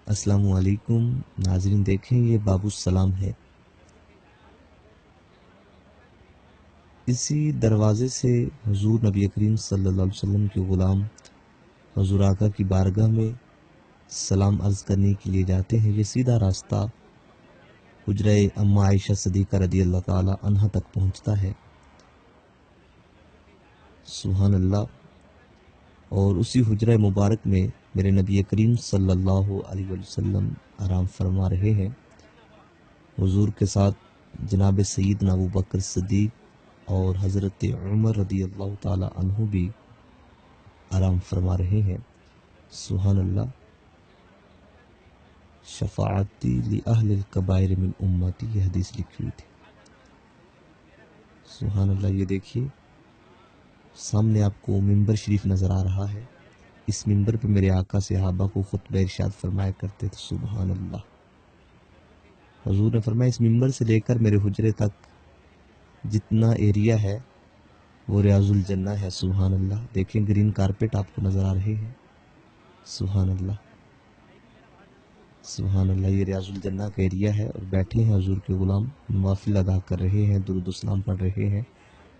السلام علیکم ناظرین، دیکھیں یہ باب السلام ہے۔ اسی دروازے سے حضور نبی کریم صلی اللہ علیہ وسلم کے غلام حضور آقا کی بارگاہ میں سلام عرض کرنے کے لیے جاتے ہیں۔ یہ سیدھا راستہ حجرہ اما عائشہ صدیقہ رضی اللہ تعالی عنہا تک پہنچتا ہے۔ سبحان اللہ۔ اور اسی حجرہ مبارک میں میرے نبی کریم صلی اللہ علیہ وسلم آرام فرما رہے ہیں۔ حضور کے ساتھ جناب سیدنا ابو بکر صدیق اور حضرت عمر رضی اللہ تعالی عنہ بھی آرام فرما رہے ہیں۔ سبحان اللہ۔ شفاعتی لأہل الکبائر من امتی، یہ حدیث لکھی ہوئی تھی۔ سبحان اللہ۔ یہ دیکھیے سامنے آپ کو منبر شریف نظر آ رہا ہے۔ اس منبر پہ میرے آقا صحابہ کو خطبہ ارشاد فرمایا کرتے تھے۔ سبحان اللہ۔ حضور نے فرمایا اس منبر سے لے کر میرے حجرے تک جتنا ایریا ہے وہ ریاض الجنہ ہے۔ سبحان اللہ۔ دیکھیں گرین کارپیٹ آپ کو نظر آ رہے ہیں۔ سبحان اللہ، سبحان اللہ۔ یہ ریاض الجنہ کا ایریا ہے اور بیٹھے ہیں حضور کے غلام، نوافل ادا کر رہے ہیں، درود و سلام پڑھ رہے ہیں۔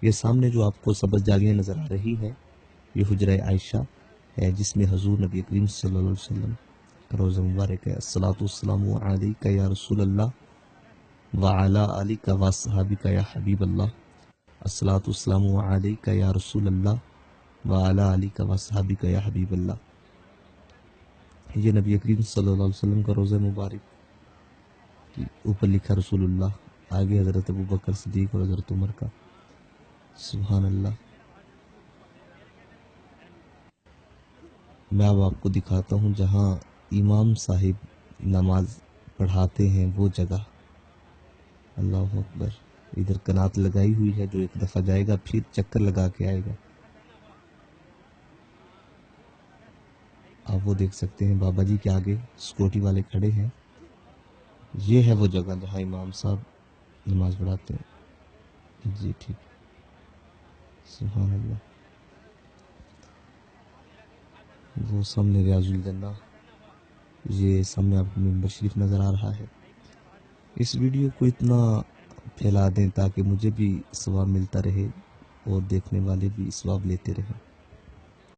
یہ سامنے جو آپ کو سبز جالیاں نظر آ رہی ہیں یہ حجرہ عائشہ ہے، جس میں حضور نبی کریم صلی اللہ علیہ وسلم کا روضہ مبارک ہے۔ الصلاۃ والسلام علیک یا رسول اللہ وعلی آلک واصحابک یا حبیب اللہ۔ الصلاۃ والسلام علیک یا رسول اللہ وعلی آلک واصحابک یا حبیب اللہ۔ یہ نبی کریم صلی اللہ علیہ وسلم کا روضہ مبارک، اوپر لکھا رسول اللہ، آگے حضرت ابو بکر صدیق اور حضرت عمر کا۔ سبحان اللہ۔ میں اب آپ کو دکھاتا ہوں جہاں امام صاحب نماز پڑھاتے ہیں وہ جگہ۔ اللہ اکبر۔ ادھر کنات لگائی ہوئی ہے، جو ایک دفعہ جائے گا پھر چکر لگا کے آئے گا۔ آپ وہ دیکھ سکتے ہیں بابا جی کے آگے سکوٹی والے کھڑے ہیں۔ یہ ہے وہ جگہ جہاں امام صاحب نماز پڑھاتے ہیں۔ جی ٹھیک۔ سبحان اللہ۔ وہ سامنے ریاض الجنہ، یہ سامنے آپ کو منبر شریف نظر آ رہا ہے۔ اس ویڈیو کو اتنا پھیلا دیں تاکہ مجھے بھی ثواب ملتا رہے اور دیکھنے والے بھی ثواب لیتے رہیں۔